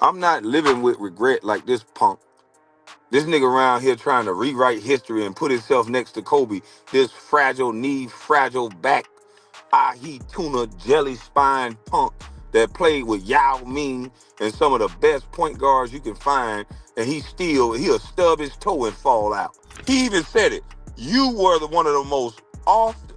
I'm not living with regret like this punk. This nigga around here trying to rewrite history and put himself next to Kobe. This fragile knee, fragile back, ahi tuna jelly spine punk that played with Yao Ming and some of the best point guards you can find, and he'll stub his toe and fall out. He even said it. You were one of the most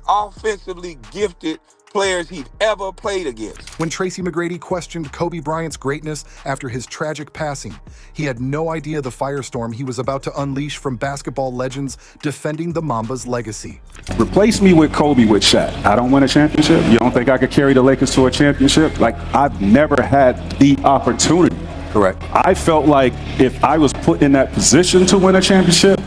offensively gifted players he'd ever played against. When Tracy McGrady questioned Kobe Bryant's greatness after his tragic passing, he had no idea the firestorm he was about to unleash from basketball legends defending the Mamba's legacy. Replace me with Kobe with Shaq. I don't win a championship. You don't think I could carry the Lakers to a championship? Like, I've never had the opportunity. Correct. I felt like if I was put in that position to win a championship,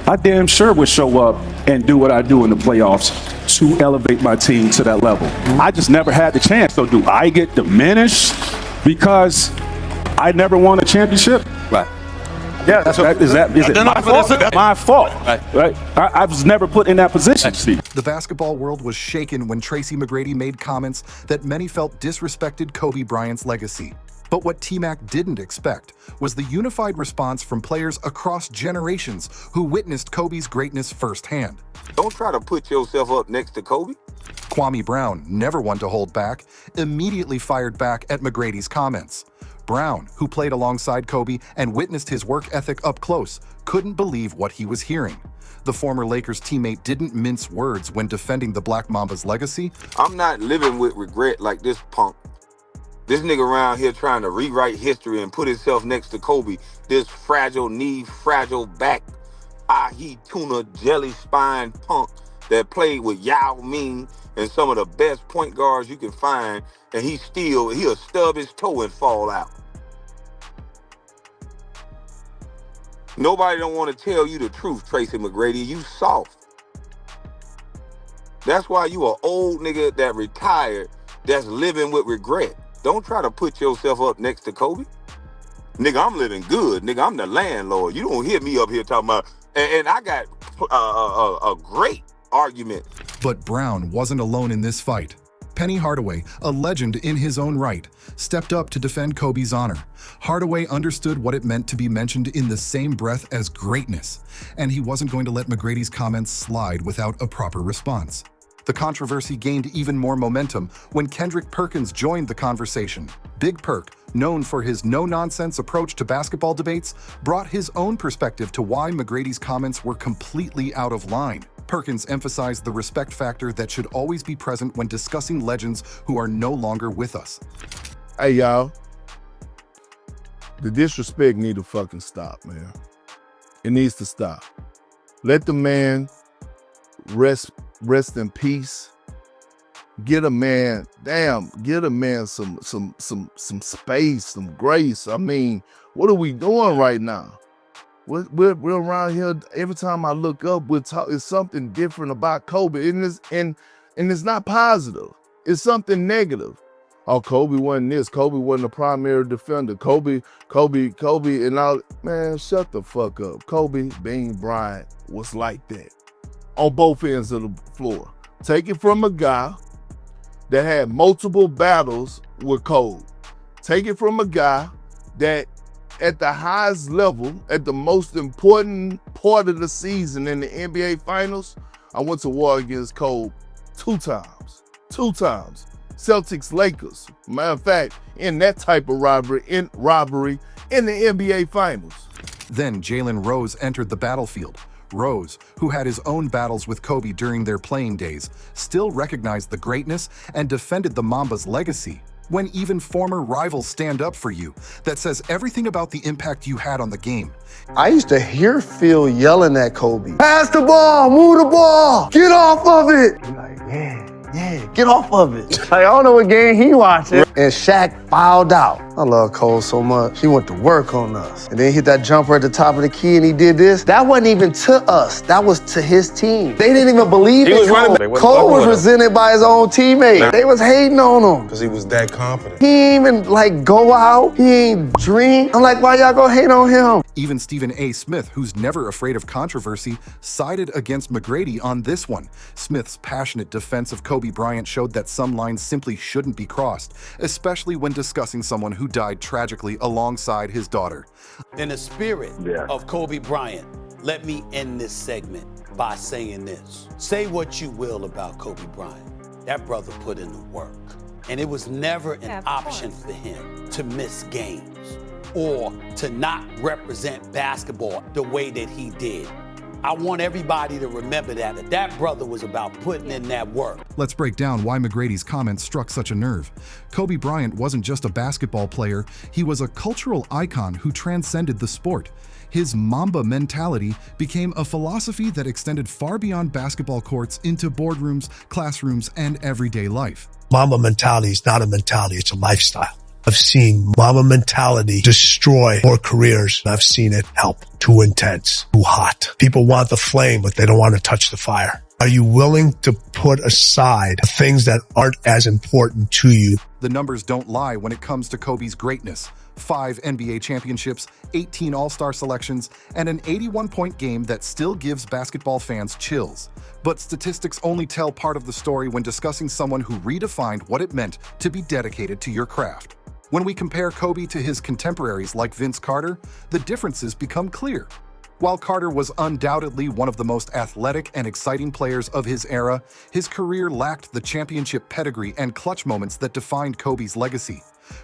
I damn sure would show up and do what I do in the playoffs to elevate my team to that level. I just never had the chance. So do I get diminished because I never won a championship? Right. Yeah, is it my fault? That's my fault. Right. I was never put in that position, Steve. The basketball world was shaken when Tracy McGrady made comments that many felt disrespected Kobe Bryant's legacy. But what tmac didn't expect was the unified response from players across generations who witnessed Kobe's greatness firsthand. Don't try to put yourself up next to Kobe. Kwame Brown, never one to hold back, immediately fired back at McGrady's comments. Brown, who played alongside Kobe and witnessed his work ethic up close, couldn't believe what he was hearing. The former Lakers teammate didn't mince words when defending the Black Mamba's legacy. I'm not living with regret like this punk. This nigga around here trying to rewrite history and put himself next to Kobe. This fragile knee, fragile back, ahi tuna jelly spine punk that played with Yao Ming and some of the best point guards you can find, and he'll stub his toe and fall out. Nobody don't want to tell you the truth, Tracy McGrady. You soft. That's why you an old nigga that retired that's living with regret. Don't try to put yourself up next to Kobe. Nigga, I'm living good. Nigga, I'm the landlord. You don't hear me up here talking about, and I got a great argument. But Brown wasn't alone in this fight. Penny Hardaway, a legend in his own right, stepped up to defend Kobe's honor. Hardaway understood what it meant to be mentioned in the same breath as greatness, and he wasn't going to let McGrady's comments slide without a proper response. The controversy gained even more momentum when Kendrick Perkins joined the conversation. Big Perk, known for his no-nonsense approach to basketball debates, brought his own perspective to why McGrady's comments were completely out of line. Perkins emphasized the respect factor that should always be present when discussing legends who are no longer with us. Hey, y'all. The disrespect need to fucking stop, man. It needs to stop. Let the man rest in peace. Get a man some space, some grace. I mean, what are we doing right now? We're around here. Every time I look up, it's something different about Kobe, and it's not positive. It's something negative. Oh, Kobe wasn't this. Kobe wasn't a primary defender. Kobe, and all. Man, shut the fuck up. Kobe Bryant was like that on both ends of the floor. Take it from a guy that had multiple battles with Kobe. Take it from a guy that at the highest level, at the most important part of the season in the NBA Finals, I went to war against Kobe two times. Celtics, Lakers. Matter of fact, in that type of robbery in the NBA Finals. Then Jalen Rose entered the battlefield. Rose, who had his own battles with Kobe during their playing days, still recognized the greatness and defended the Mamba's legacy. When even former rivals stand up for you, that says everything about the impact you had on the game. I used to hear Phil yelling at Kobe, "Pass the ball, move the ball, get off of it." He's like, yeah, get off of it. Like, I don't know what game he watching. And Shaq fouled out. I love Cole so much. He went to work on us. And then he hit that jumper at the top of the key and he did this. That wasn't even to us. That was to his team. They didn't even believe in Cole. Cole was resented by his own teammate. They was hating on him. Because he was that confident. He ain't even go out. He ain't drink. I'm like, why y'all gonna hate on him? Even Stephen A. Smith, who's never afraid of controversy, sided against McGrady on this one. Smith's passionate defense of Kobe Bryant showed that some lines simply shouldn't be crossed, especially when discussing someone who died tragically alongside his daughter. In the spirit of Kobe Bryant, let me end this segment by saying this. Say what you will about Kobe Bryant. That brother put in the work. And it was never an option for him to miss games or to not represent basketball the way that he did. I want everybody to remember that brother was about putting in that work. Let's break down why McGrady's comments struck such a nerve. Kobe Bryant wasn't just a basketball player, he was a cultural icon who transcended the sport. His Mamba mentality became a philosophy that extended far beyond basketball courts into boardrooms, classrooms, and everyday life. Mamba mentality is not a mentality, it's a lifestyle. I've seen Mamba mentality destroy more careers. I've seen it help. Too intense, too hot. People want the flame, but they don't want to touch the fire. Are you willing to put aside the things that aren't as important to you? The numbers don't lie when it comes to Kobe's greatness. 5 NBA championships, 18 All-Star selections, and an 81-point game that still gives basketball fans chills. But statistics only tell part of the story when discussing someone who redefined what it meant to be dedicated to your craft. When we compare Kobe to his contemporaries like Vince Carter, the differences become clear. While Carter was undoubtedly one of the most athletic and exciting players of his era, his career lacked the championship pedigree and clutch moments that defined Kobe's legacy.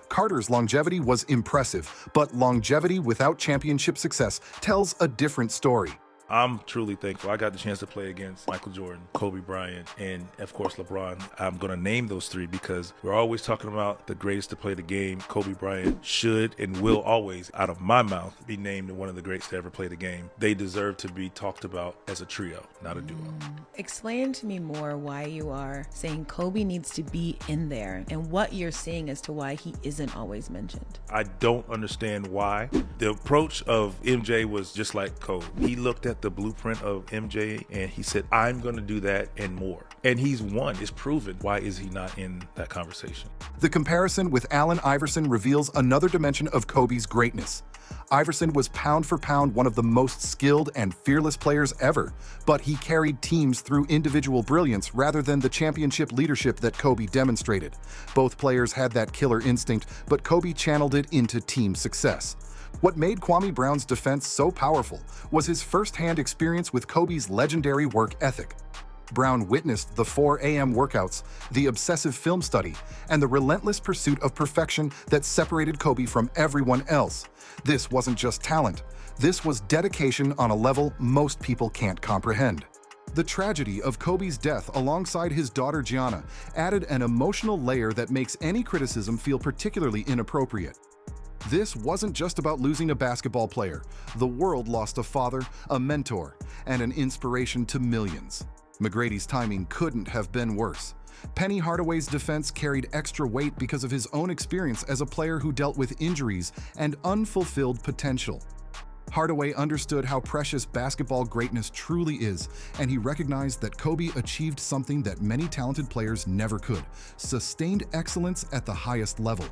Carter's longevity was impressive, but longevity without championship success tells a different story. I'm truly thankful. I got the chance to play against Michael Jordan, Kobe Bryant, and of course LeBron. I'm going to name those three because we're always talking about the greatest to play the game. Kobe Bryant should and will always, out of my mouth, be named one of the greats to ever play the game. They deserve to be talked about as a trio, not a duo. Explain to me more why you are saying Kobe needs to be in there and what you're seeing as to why he isn't always mentioned. I don't understand why. The approach of MJ was just like Kobe. He looked at the blueprint of MJ and he said, I'm going to do that and more. And he's won. It's proven. Why is he not in that conversation? The comparison with Allen Iverson reveals another dimension of Kobe's greatness. Iverson was pound for pound one of the most skilled and fearless players ever, but he carried teams through individual brilliance rather than the championship leadership that Kobe demonstrated. Both players had that killer instinct, but Kobe channeled it into team success. What made Kwame Brown's defense so powerful was his first-hand experience with Kobe's legendary work ethic. Brown witnessed the 4 a.m. workouts, the obsessive film study, and the relentless pursuit of perfection that separated Kobe from everyone else. This wasn't just talent. This was dedication on a level most people can't comprehend. The tragedy of Kobe's death alongside his daughter Gianna added an emotional layer that makes any criticism feel particularly inappropriate. This wasn't just about losing a basketball player. The world lost a father, a mentor, and an inspiration to millions. McGrady's timing couldn't have been worse. Penny Hardaway's defense carried extra weight because of his own experience as a player who dealt with injuries and unfulfilled potential. Hardaway understood how precious basketball greatness truly is, and he recognized that Kobe achieved something that many talented players never could: sustained excellence at the highest level.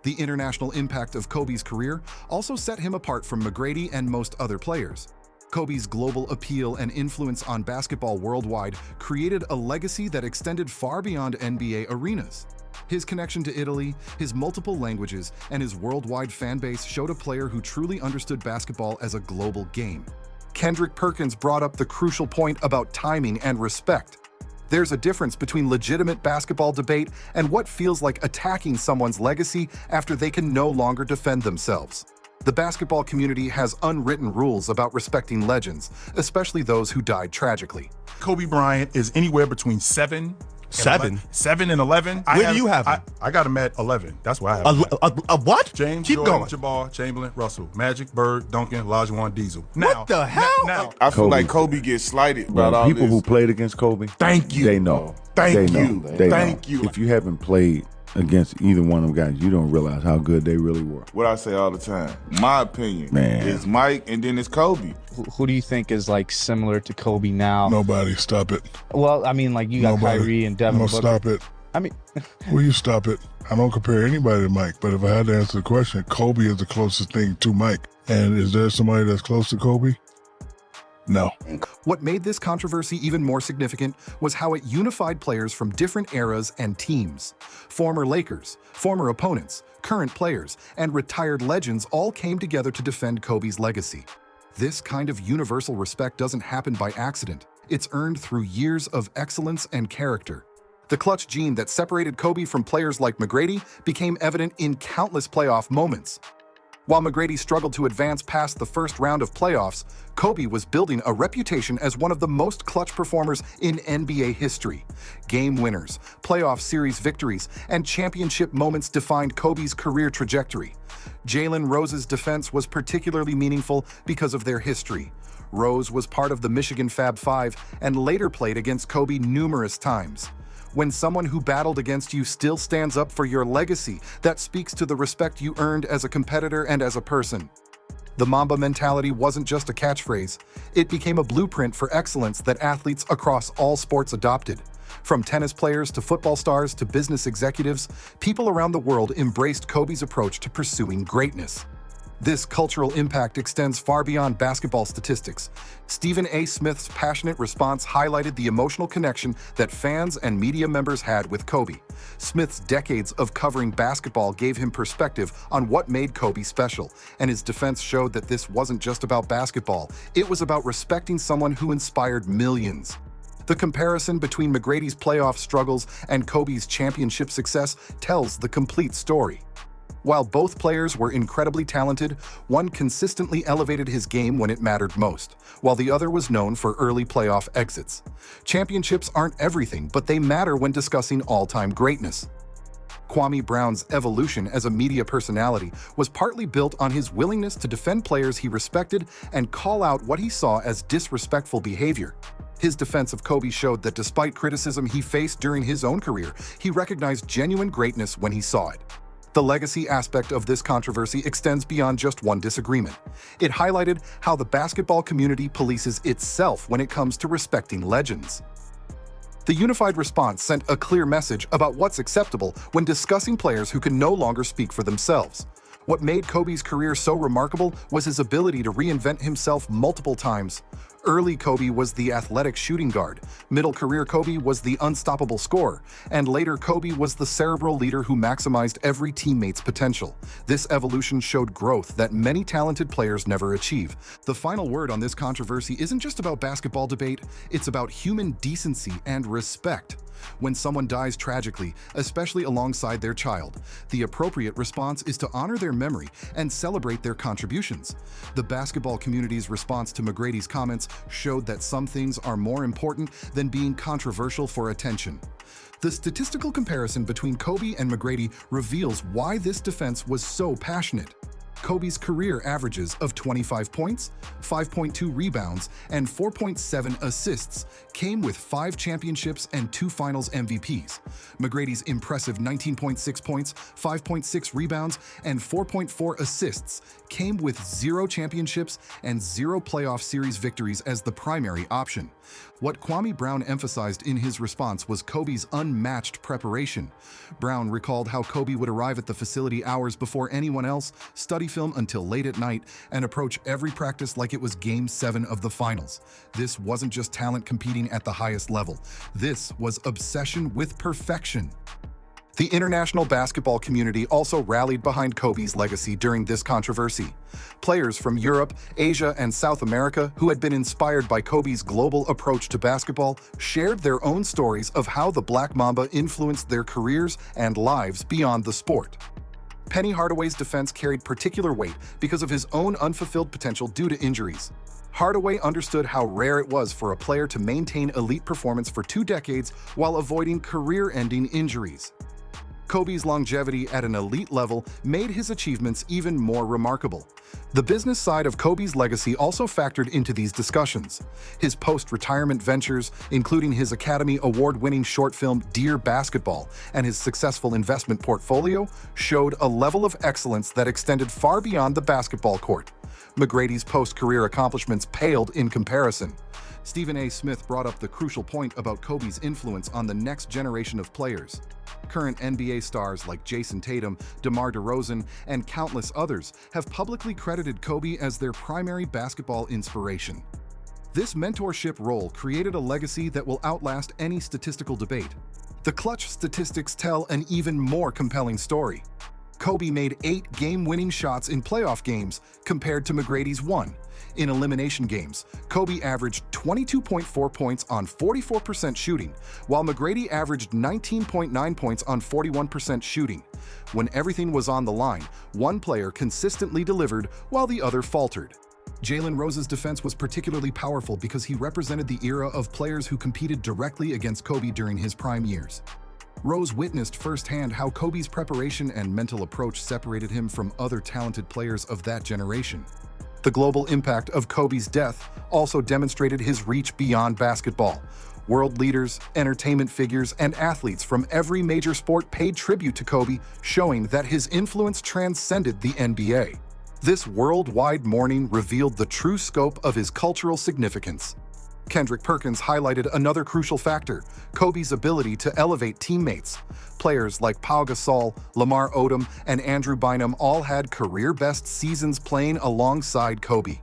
The international impact of Kobe's career also set him apart from McGrady and most other players. Kobe's global appeal and influence on basketball worldwide created a legacy that extended far beyond NBA arenas. His connection to Italy, his multiple languages, and his worldwide fan base showed a player who truly understood basketball as a global game. Kendrick Perkins brought up the crucial point about timing and respect. There's a difference between legitimate basketball debate and what feels like attacking someone's legacy after they can no longer defend themselves. The basketball community has unwritten rules about respecting legends, especially those who died tragically. Kobe Bryant is anywhere between 7 and 11. Where do you have him? I got him at 11. That's why I have him. A what? James, Keep Jordan, going. Jabbar, Chamberlain, Russell, Magic, Bird, Duncan, Olajuwon, Diesel. What the hell? Now, I feel like Kobe gets slighted about all people this. who played against Kobe, thank you. they know. Thank They you. know. They Thank know. you. If you haven't played against either one of them guys, you don't realize how good they really were. What I say all the time, my opinion Man. is Mike and then it's Kobe. Who do you think is like similar to Kobe now? Nobody, stop it. Well, I mean, like you got Nobody. Kyrie and Devin No, Booker. stop it. I mean, Will you stop it? I don't compare anybody to Mike, but if I had to answer the question, Kobe is the closest thing to Mike. And is there somebody that's close to Kobe? No. What made this controversy even more significant was how it unified players from different eras and teams. Former Lakers, former opponents, current players, and retired legends all came together to defend Kobe's legacy. This kind of universal respect doesn't happen by accident. It's earned through years of excellence and character. The clutch gene that separated Kobe from players like McGrady became evident in countless playoff moments. While McGrady struggled to advance past the first round of playoffs, Kobe was building a reputation as one of the most clutch performers in NBA history. Game winners, playoff series victories, and championship moments defined Kobe's career trajectory. Jalen Rose's defense was particularly meaningful because of their history. Rose was part of the Michigan Fab Five and later played against Kobe numerous times. When someone who battled against you still stands up for your legacy, that speaks to the respect you earned as a competitor and as a person. The Mamba mentality wasn't just a catchphrase. It became a blueprint for excellence that athletes across all sports adopted. From tennis players to football stars to business executives, people around the world embraced Kobe's approach to pursuing greatness. This cultural impact extends far beyond basketball statistics. Stephen A. Smith's passionate response highlighted the emotional connection that fans and media members had with Kobe. Smith's decades of covering basketball gave him perspective on what made Kobe special, and his defense showed that this wasn't just about basketball. It was about respecting someone who inspired millions. The comparison between McGrady's playoff struggles and Kobe's championship success tells the complete story. While both players were incredibly talented, one consistently elevated his game when it mattered most, while the other was known for early playoff exits. Championships aren't everything, but they matter when discussing all-time greatness. Kwame Brown's evolution as a media personality was partly built on his willingness to defend players he respected and call out what he saw as disrespectful behavior. His defense of Kobe showed that despite criticism he faced during his own career, he recognized genuine greatness when he saw it. The legacy aspect of this controversy extends beyond just one disagreement. It highlighted how the basketball community polices itself when it comes to respecting legends. The unified response sent a clear message about what's acceptable when discussing players who can no longer speak for themselves. What made Kobe's career so remarkable was his ability to reinvent himself multiple times. Early Kobe was the athletic shooting guard, middle career Kobe was the unstoppable scorer, and later Kobe was the cerebral leader who maximized every teammate's potential. This evolution showed growth that many talented players never achieve. The final word on this controversy isn't just about basketball debate, it's about human decency and respect. When someone dies tragically, especially alongside their child, the appropriate response is to honor their memory and celebrate their contributions. The basketball community's response to McGrady's comments showed that some things are more important than being controversial for attention. The statistical comparison between Kobe and McGrady reveals why this defense was so passionate. Kobe's career averages of 25 points, 5.2 rebounds, and 4.7 assists came with 5 championships and 2 finals MVPs. McGrady's impressive 19.6 points, 5.6 rebounds, and 4.4 assists came with 0 championships and 0 playoff series victories as the primary option. What Kwame Brown emphasized in his response was Kobe's unmatched preparation. Brown recalled how Kobe would arrive at the facility hours before anyone else, study film until late at night, and approach every practice like it was Game 7 of the finals. This wasn't just talent competing at the highest level. This was obsession with perfection. The international basketball community also rallied behind Kobe's legacy during this controversy. Players from Europe, Asia, and South America who had been inspired by Kobe's global approach to basketball shared their own stories of how the Black Mamba influenced their careers and lives beyond the sport. Penny Hardaway's defense carried particular weight because of his own unfulfilled potential due to injuries. Hardaway understood how rare it was for a player to maintain elite performance for 2 decades while avoiding career-ending injuries. Kobe's longevity at an elite level made his achievements even more remarkable. The business side of Kobe's legacy also factored into these discussions. His post-retirement ventures, including his Academy Award-winning short film Dear Basketball and his successful investment portfolio, showed a level of excellence that extended far beyond the basketball court. McGrady's post-career accomplishments paled in comparison. Stephen A. Smith brought up the crucial point about Kobe's influence on the next generation of players. Current NBA stars like Jason Tatum, DeMar DeRozan, and countless others have publicly credited Kobe as their primary basketball inspiration. This mentorship role created a legacy that will outlast any statistical debate. The clutch statistics tell an even more compelling story. Kobe made 8 game-winning shots in playoff games compared to McGrady's 1. In elimination games, Kobe averaged 22.4 points on 44% shooting, while McGrady averaged 19.9 points on 41% shooting. When everything was on the line, one player consistently delivered while the other faltered. Jalen Rose's defense was particularly powerful because he represented the era of players who competed directly against Kobe during his prime years. Rose witnessed firsthand how Kobe's preparation and mental approach separated him from other talented players of that generation. The global impact of Kobe's death also demonstrated his reach beyond basketball. World leaders, entertainment figures, and athletes from every major sport paid tribute to Kobe, showing that his influence transcended the NBA. This worldwide mourning revealed the true scope of his cultural significance. Kendrick Perkins highlighted another crucial factor: Kobe's ability to elevate teammates. Players like Pau Gasol, Lamar Odom, and Andrew Bynum all had career-best seasons playing alongside Kobe.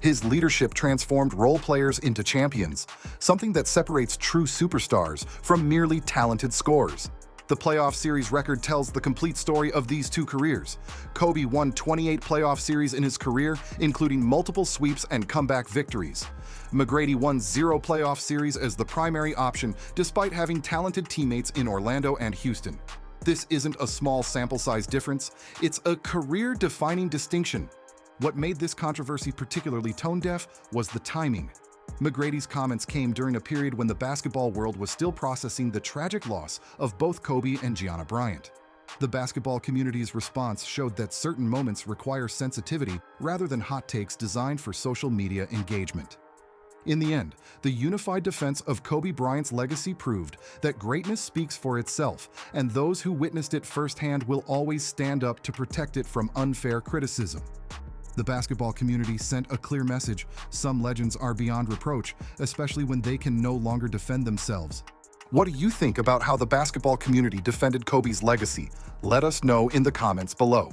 His leadership transformed role players into champions, something that separates true superstars from merely talented scorers. The playoff series record tells the complete story of these two careers. Kobe won 28 playoff series in his career, including multiple sweeps and comeback victories. McGrady won 0 playoff series as the primary option, despite having talented teammates in Orlando and Houston. This isn't a small sample size difference, it's a career-defining distinction. What made this controversy particularly tone-deaf was the timing. McGrady's comments came during a period when the basketball world was still processing the tragic loss of both Kobe and Gianna Bryant. The basketball community's response showed that certain moments require sensitivity rather than hot takes designed for social media engagement. In the end, the unified defense of Kobe Bryant's legacy proved that greatness speaks for itself, and those who witnessed it firsthand will always stand up to protect it from unfair criticism. The basketball community sent a clear message: some legends are beyond reproach, especially when they can no longer defend themselves. What do you think about how the basketball community defended Kobe's legacy? Let us know in the comments below.